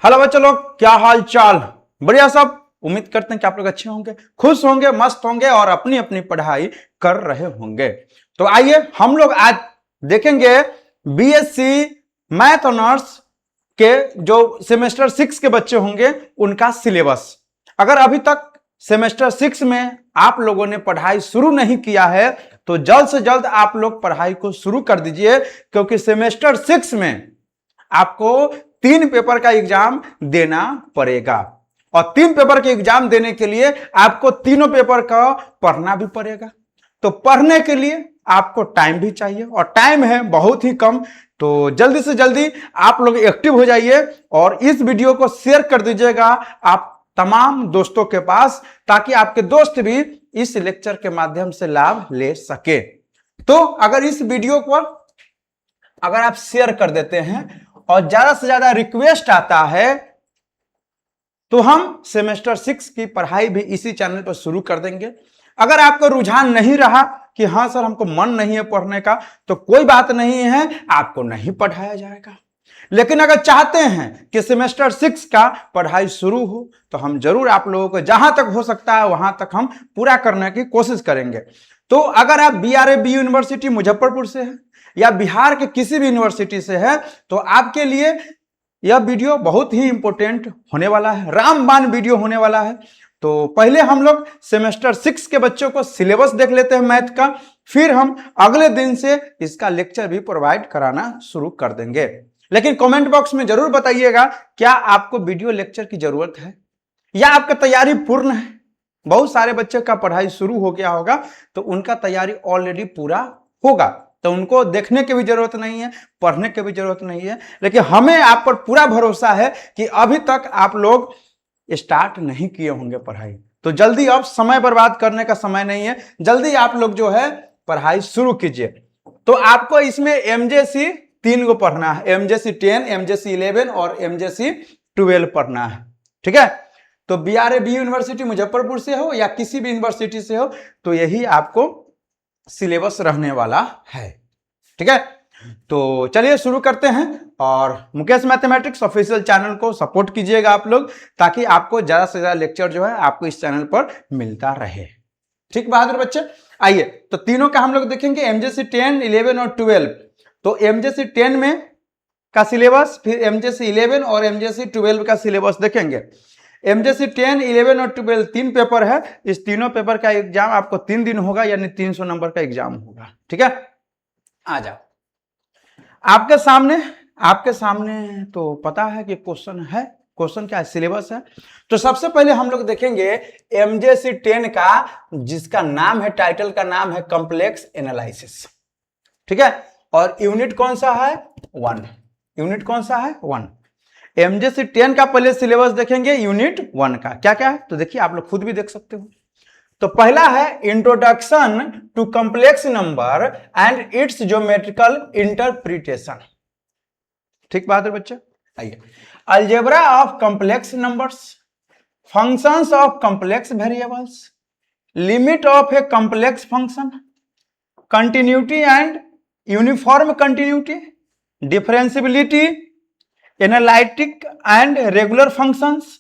Hello बच्चों लोग, क्या हाल चाल? बढ़िया सब। उम्मीद करते हैं कि आप लोग अच्छे होंगे, खुश होंगे, मस्त होंगे और अपनी अपनी पढ़ाई कर रहे होंगे। तो आइए हम लोग आज देखेंगे बीएससी मैथ ऑनर्स के जो सेमेस्टर 6 के बच्चे होंगे उनका सिलेबस। अगर अभी तक सेमेस्टर 6 में आप लोगों ने पढ़ाई शुरू नहीं किया है तो जल्द से जल्द आप लोग पढ़ाई को शुरू कर दीजिए, क्योंकि सेमेस्टर 6 में आपको 3 पेपर का एग्जाम देना पड़ेगा और 3 पेपर के एग्जाम देने के लिए आपको तीनों पेपर का पढ़ना भी पड़ेगा। तो पढ़ने के लिए आपको टाइम भी चाहिए और टाइम है बहुत ही कम। तो जल्दी से जल्दी आप लोग एक्टिव हो जाइए और इस वीडियो को शेयर कर दीजिएगा आप तमाम दोस्तों के पास, ताकि आपके दोस्त भी इस लेक्चर के माध्यम से लाभ ले सके। तो अगर इस वीडियो को अगर आप शेयर कर देते हैं और ज्यादा से ज्यादा रिक्वेस्ट आता है तो हम सेमेस्टर 6 की पढ़ाई भी इसी चैनल पर शुरू कर देंगे। अगर आपका रुझान नहीं रहा कि हाँ सर हमको मन नहीं है पढ़ने का, तो कोई बात नहीं है, आपको नहीं पढ़ाया जाएगा। लेकिन अगर चाहते हैं कि सेमेस्टर 6 का पढ़ाई शुरू हो तो हम जरूर आप लोगों को जहां तक हो सकता है वहां तक हम पूरा करने की कोशिश करेंगे। तो अगर आप BRAB यूनिवर्सिटी मुजफ्फरपुर से है या बिहार के किसी भी यूनिवर्सिटी से है तो आपके लिए यह वीडियो बहुत ही इंपॉर्टेंट होने वाला है, रामबाण वीडियो होने वाला है। तो पहले हम लोग सेमेस्टर 6 के बच्चों को सिलेबस देख लेते हैं मैथ का, फिर हम अगले दिन से इसका लेक्चर भी प्रोवाइड कराना शुरू कर देंगे। लेकिन कमेंट बॉक्स में जरूर बताइएगा क्या आपको वीडियो लेक्चर की जरूरत है या आपका तैयारी पूर्ण है। बहुत सारे बच्चे का पढ़ाई शुरू हो गया होगा तो उनका तैयारी ऑलरेडी पूरा होगा, तो उनको देखने की भी जरूरत नहीं है, पढ़ने की भी जरूरत नहीं है। लेकिन हमें आप पर पूरा भरोसा है कि अभी तक आप लोग स्टार्ट नहीं किए होंगे पढ़ाई। तो जल्दी, अब समय बर्बाद करने का समय नहीं है, जल्दी आप लोग जो है पढ़ाई शुरू कीजिए। तो आपको इसमें MJC 3 को पढ़ना है, MJC 10, MJC 11 और MJC 12 पढ़ना है। ठीक है, तो BRAB यूनिवर्सिटी मुजफ्फरपुर से हो या किसी भी यूनिवर्सिटी से हो तो यही आपको सिलेबस रहने वाला है। ठीक है, तो चलिए शुरू करते हैं और मुकेश मैथमेटिक्स ऑफिशियल चैनल को सपोर्ट कीजिएगा आप लोग, ताकि आपको ज्यादा से ज्यादा लेक्चर जो है आपको इस चैनल पर मिलता रहे। ठीक बहादुर बच्चे, आइए तो तीनों का हम लोग देखेंगे, MJC 10, 11 और 12। तो MJC 10 में का सिलेबस, फिर MJC 11 और MJC 12 का सिलेबस देखेंगे। MJC 10, 11 और 12 3 पेपर है। इस तीनों पेपर का एग्जाम आपको 3 दिन होगा, यानी 300 नंबर का एग्जाम होगा। ठीक है, आ जाओ। आपके सामने तो पता है कि क्वेश्चन है। क्वेश्चन क्या है? सिलेबस है। तो सबसे पहले हम लोग देखेंगे MJC 10 का, जिसका नाम है, टाइटल का नाम है कॉम्प्लेक्स एनालिसिस। ठीक है, और यूनिट कौन सा है? 1। यूनिट कौन सा है? 1। MJC 10 का पहले सिलेबस देखेंगे, यूनिट 1 का क्या क्या है तो देखिए, आप लोग खुद भी देख सकते हो। तो पहला है introduction to complex number and its geometrical interpretation. ठीक बात है बच्चे, आइए। Algebra of complex numbers, functions of complex variables, limit of a complex function, continuity and uniform continuity, differentiability, analytic and regular functions,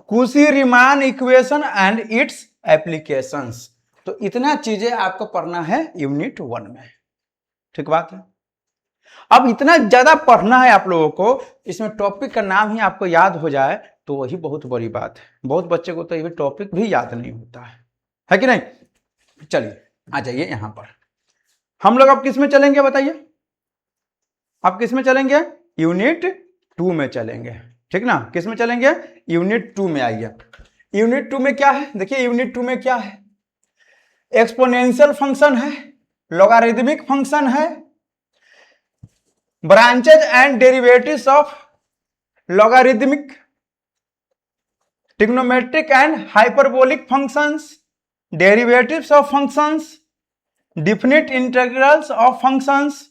Cauchy-Riemann equation and its applications. तो इतना चीजें आपको पढ़ना है यूनिट 1 में। ठीक बात है। अब इतना ज्यादा पढ़ना है आप लोगों को, इसमें टॉपिक का नाम ही आपको याद हो जाए तो वही बहुत बड़ी बात है। बहुत बच्चे को तो ये टॉपिक भी याद नहीं होता है कि नहीं? चलिए आ जाइए यहां पर। हम लोग अब किस में चलेंगे बताइए? अब किस में चलेंगे? यूनिट 2 में चलेंगे। ठीक ना, किस में चलेंगे? यूनिट 2 में आइए। यूनिट 2 में क्या है? देखिए यूनिट 2 में क्या है? एक्सपोनेंशियल फंक्शन है, लॉगरिदमिक फंक्शन है, branches and derivatives of logarithmic, trigonometric and hyperbolic functions, derivatives of functions, definite integrals of functions,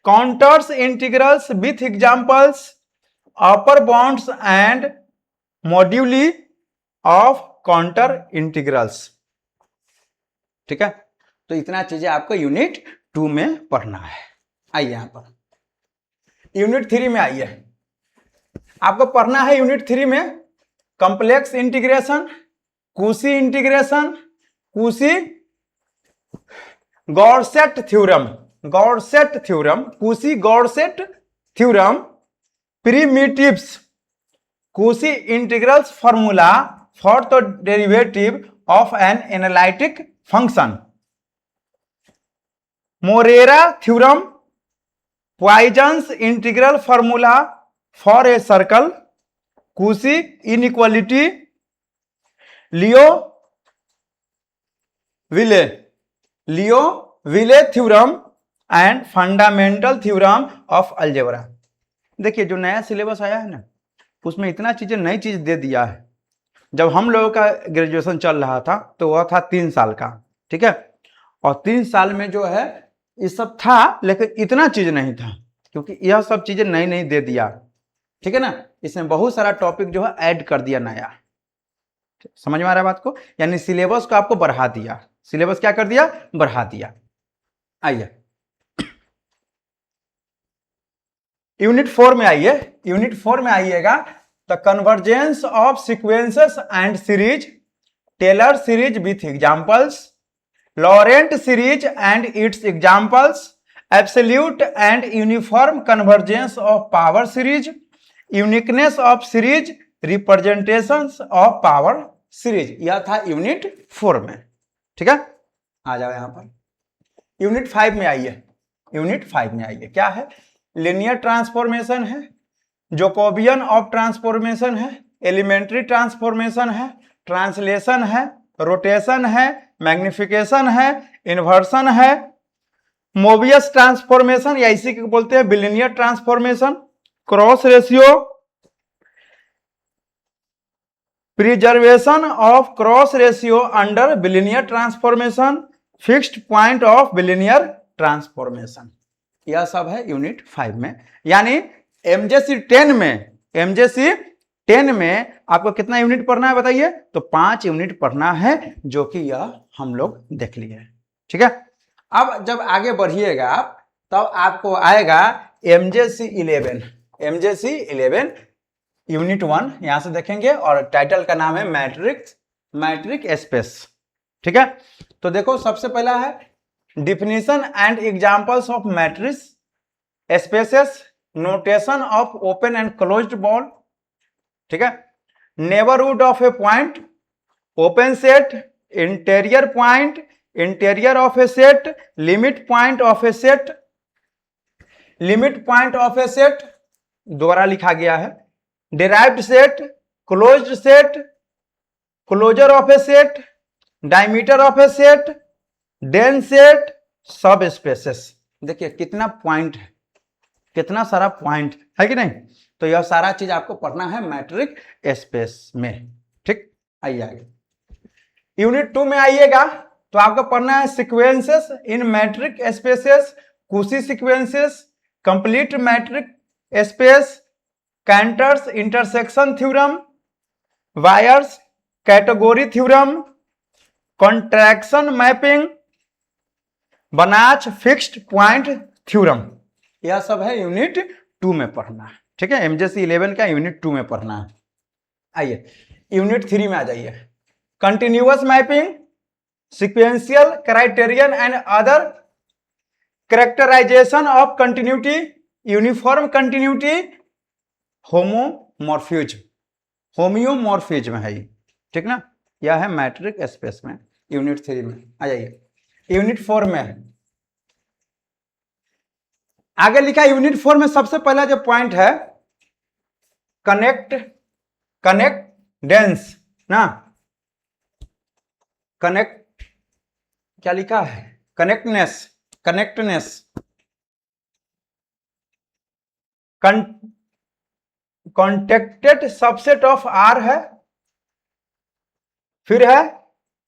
contours integrals with examples, upper bounds and moduli of contour integrals. ठीक है, तो इतना चीजें आपको unit 2 में पढ़ना है। आइए यहां पर यूनिट 3 में आइए, आपको पढ़ना है यूनिट 3 में complex integration, Cauchy integration, Cauchy Goursat theorem, Goursat theorem, Cauchy Goursat theorem, primitives, Cauchy integrals formula for the derivative of an analytic function, Morera theorem, Poisson's integral formula for a circle, Cauchy inequality, Liouville theorem and fundamental theorem of algebra. देखिए जो नया syllabus आया है ना, उसमें इतना चीजें नई चीज दे दिया है। जब हम लोगों का ग्रेजुएशन चल रहा था तो वह था 3 साल का, ठीक है, और 3 साल में जो है ये सब था, लेकिन इतना चीज नहीं था, क्योंकि यह सब चीजें नई नई दे दिया, ठीक है ना। इसमें बहुत सारा टॉपिक जो है ऐड कर दिया नया, समझ में आ रहा है बात को, यानी सिलेबस को आपको बढ़ा दिया, सिलेबस क्या कर दिया, बढ़ा दिया। आइए यूनिट 4 में आइए, यूनिट 4 में आइएगा, the convergence of sequences and series, Taylor series with examples, Laurent series and its examples, absolute and uniform convergence of power series, uniqueness of series representations of power series. यह था unit 4 में, ठीक है। आ जाओ यहां per unit 5 में आइए, unit 5 में आइए, क्या है, लिनियर ट्रांसफॉर्मेशन है, जोकोबियन ऑफ ट्रांसफॉर्मेशन है, एलिमेंट्री ट्रांसफॉर्मेशन है, ट्रांसलेशन है, रोटेशन है, मैग्निफिकेशन है, इन्वर्सन है, मोबियस ट्रांसफॉर्मेशन या इसी को बोलते हैं billionaire transformation, cross ratio, preservation of cross ratio under billionaire transformation, fixed point of billionaire transformation. यह सब है यूनिट 5 में। यानी एमजेसी 10 में, एमजेसी 10 में आपको कितना यूनिट पढ़ना है बताइए, तो 5 यूनिट पढ़ना है, जो कि यह हम लोग देख लिए, ठीक है। अब जब आगे बढ़िएगा आप, तब आपको आएगा एमजेसी 11, एमजेसी 11 यूनिट 1 यहां से देखेंगे, और टाइटल का नाम है मैट्रिक स्पेस, ठीक है। तो देखो सबसे पहला है definition and examples of metric spaces, notation of open and closed ball, ठीक है, neighbourhood of a point, open set, interior point, interior of a set, limit point of a set, limit point of a set दोबारा लिखा गया है, derived set, closed set, closure of a set, diameter of a set, dense set, subspaces. देखिए कितना point है, कितना सारा point है कि नहीं, तो यह सारा चीज आपको पढ़ना है मैट्रिक स्पेस में, ठीक। आइए आगे यूनिट 2 में आइएगा, तो आपको पढ़ना है sequences in metric spaces, Cauchy sequences, complete metric space, Cantor's intersection theorem, Baire's category theorem, contraction mapping, Banach fixed point theorem. यह सब है यूनिट 2 में पढ़ना है, ठीक है। एमजेसी 11 का यूनिट 2 में पढ़ना है। आइए यूनिट 3 में आ जाइए, continuous mapping, sequential criterion and other characterization of continuity, uniform continuity, homomorphism, homeomorphism है ये, ठीक ना। यह है मैट्रिक स्पेस में यूनिट 3 में। आ जाइए यूनिट 4 में, आगे लिखा यूनिट 4 में सबसे पहला जो पॉइंट है कनेक्टेंस ना, कनेक्ट क्या लिखा है, कनेक्टनेस, कॉन्टेक्टेड सबसेट ऑफ आर है, फिर है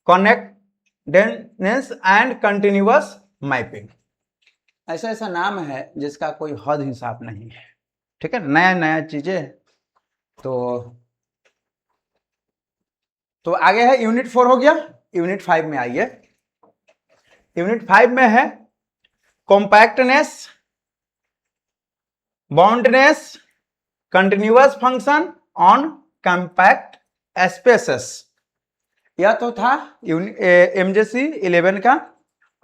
कनेक्टेंस एंड कंटिन्यूअस मैपिंग। ऐसा ऐसा नाम है जिसका कोई हद हिसाब नहीं है, ठीक है, नया नया चीजें। तो आगे है यूनिट 4 हो गया, यूनिट 5 में आइए। यूनिट 5 में है compactness, boundness, continuous function on compact spaces. यह तो था एमजेसी 11 का।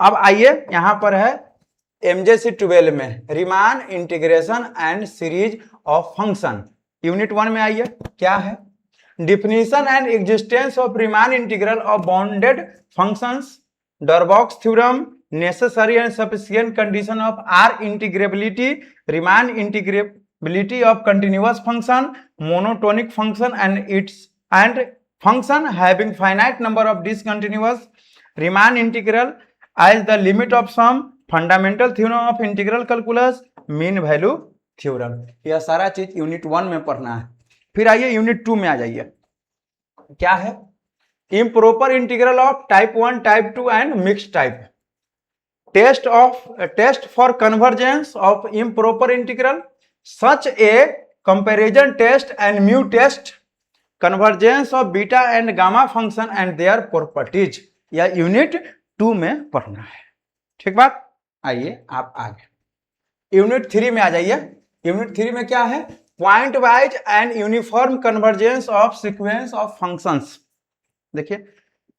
अब आइए यहां पर है एमजेसी 12 में Riemann integration and series of function. Unit 1 में आइए, क्या है? Definition and existence of Riemann integral of bounded functions, Darboux's theorem, necessary and sufficient condition of R integrability, Riemann integrability of continuous function, monotonic function and its and function having finite number of discontinuous, Riemann integral as the limit of some, fundamental theorem of integral calculus, mean value theorem। यह सारा चीज unit 1 में पढ़ना है। फिर आइए unit 2 में आ जाइए, क्या है? improper integral of type 1, type 2 and mixed type। test for convergence of improper integral, such a comparison test and mu test, convergence of beta and gamma function and their properties। यह unit 2 में पढ़ना है, ठीक बात। आइए आप आगे unit 3 में आ जाइए। यूनिट 3 में क्या है? Pointwise and uniform convergence of sequence of functions. देखिए,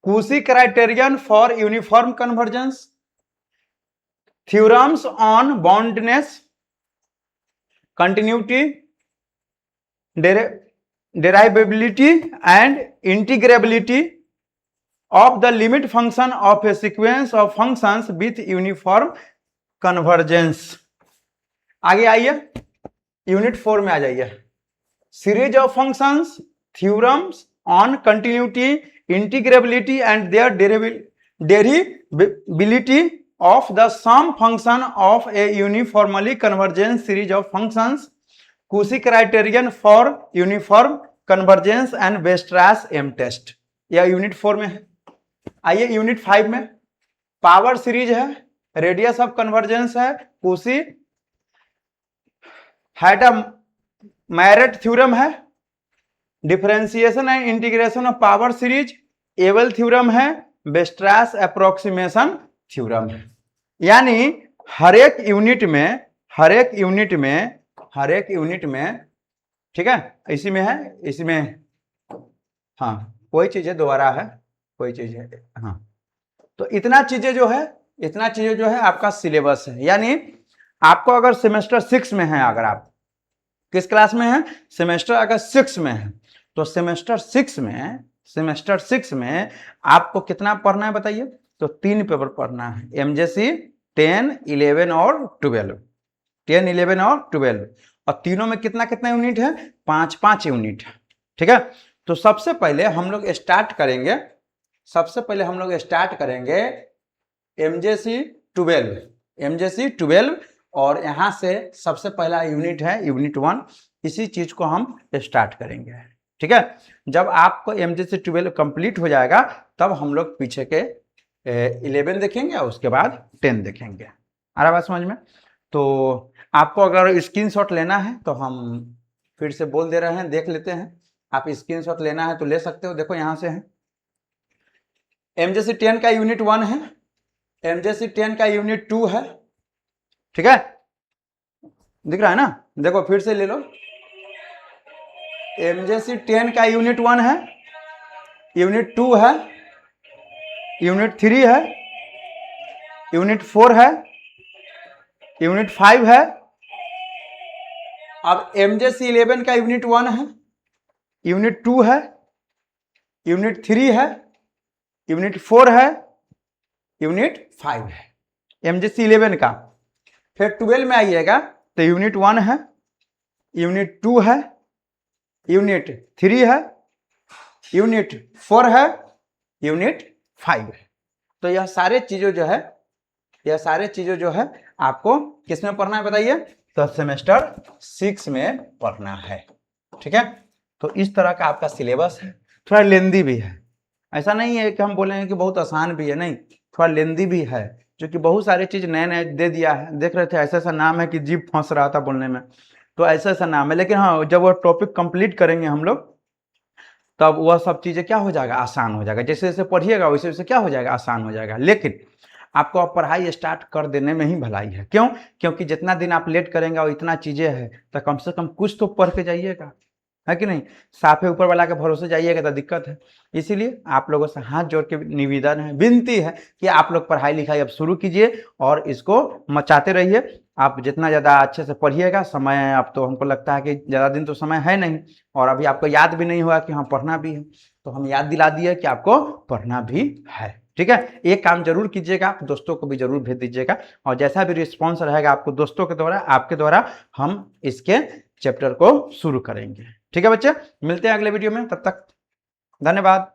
Cauchy criterion for uniform convergence, theorems on boundedness, continuity, derivability and integrability of the limit function of a sequence of functions with uniform convergence। आगे आइए unit 4 में आ जाइए, series of functions, theorems on continuity, integrability and their derivability of the sum function of a uniformly convergent series of functions, Cauchy criterion for uniform convergence and Weierstrass M test। यह unit 4 में है। आइए unit 5 में power series है, radius of convergence है, Cauchy Hatta-Marett theorem है, differentiation and integration of power series, able theorem है, Weierstrass approximation theorem. यानी हर एक यूनिट में ठीक है, इसी में है, इसी में हाँ कोई चीज है, दोबारा है कोई चीज है, हाँ तो इतना चीजें जो है आपका सिलेबस है। यानी आपको अगर सेमेस्टर 6 में है, अगर आप किस क्लास में है? सेमेस्टर अगर 6 में है, तो सेमेस्टर 6 में आपको कितना पढ़ना है बताइए? तो 3 पेपर पढ़ना है, एमजेसी 10, 11 और 12। 10, 11 और 12, और तीनों में कितना कितना यूनिट है? 5-5 यूनिट है, ठीक है। तो सबसे पहले हम लोग स्टार्ट करेंगे एमजेसी 12, और यहां से सबसे पहला यूनिट है यूनिट 1। इसी चीज को हम स्टार्ट करेंगे, ठीक है। जब आपको एमजेसी 12 कंप्लीट हो जाएगा, तब हम लोग पीछे के 11 देखेंगे और उसके बाद 10 देखेंगे। आ रहा बात समझ में? तो आपको अगर स्क्रीनशॉट लेना है तो हम फिर से बोल दे रहे हैं, देख लेते हैं। आप स्क्रीनशॉट लेना है तो ले सकते हो, देखो यहां से है। एमजेसी 10 का यूनिट 1 है, एमजेसी 10 का यूनिट 2 है, ठीक है, दिख रहा है ना? देखो फिर से ले लो, एमजेसी 10 का यूनिट 1 है, यूनिट 2 है, यूनिट 3 है, यूनिट 4 है, यूनिट 5 है। अब एमजेसी 11 का यूनिट 1 है, यूनिट 2 है, यूनिट 3 है, यूनिट 4 है, यूनिट 5 है, एमजेसी 11 का। फिर 12 में आइएगा तो यूनिट 1 है, यूनिट 2 है, यूनिट 3 है, यूनिट 4 है, यूनिट 5 है। तो यह सारे चीजों जो है आपको किस में पढ़ना है बताइए? तो सेमेस्टर 6 में पढ़ना है, ठीक है। तो इस तरह का आपका सिलेबस है, थोड़ा लेंदी भी है। ऐसा नहीं है कि हम बोलेंगे कि बहुत आसान भी है, नहीं, थोड़ा लेंदी भी है, जो कि बहुत सारी चीज नए दे दिया है। देख रहे थे ऐसा ऐसा नाम है कि जीभ फंस रहा था बोलने में, तो ऐसा ऐसा नाम है। लेकिन हाँ, जब वो टॉपिक कंप्लीट करेंगे हम लोग, तब वह सब चीजें क्या हो जाएगा? आसान हो जाएगा। जैसे जैसे पढ़िएगा वैसे वैसे क्या हो जाएगा? आसान हो जाएगा। लेकिन आपको अब पढ़ाई स्टार्ट कर देने में ही भलाई है। क्यों? क्योंकि जितना दिन आप लेट करेंगे और इतना चीजें है तो कम से कम कुछ तो पढ़ के जाइएगा, है कि नहीं? साफे ऊपर वाला के भरोसे जाइएगा तो दिक्कत है। इसीलिए आप लोगों से हाथ जोड़ के निवेदन है, विनती है कि आप लोग पढ़ाई लिखाई अब शुरू कीजिए और इसको मचाते रहिए। आप जितना ज़्यादा अच्छे से पढ़िएगा, समय अब तो हमको लगता है कि ज़्यादा दिन तो समय है नहीं और अभी आपको याद भी नहीं हुआ कि हाँ पढ़ना भी है, तो हम याद दिला दिए कि आपको पढ़ना भी है। ठीक है, एक काम जरूर कीजिएगा, आप दोस्तों को भी जरूर भेज दीजिएगा और जैसा भी रिस्पॉन्स रहेगा आपको दोस्तों के द्वारा, आपके द्वारा, हम इसके चैप्टर को शुरू करेंगे। ठीक है बच्चे, मिलते हैं अगले वीडियो में, तब तक धन्यवाद।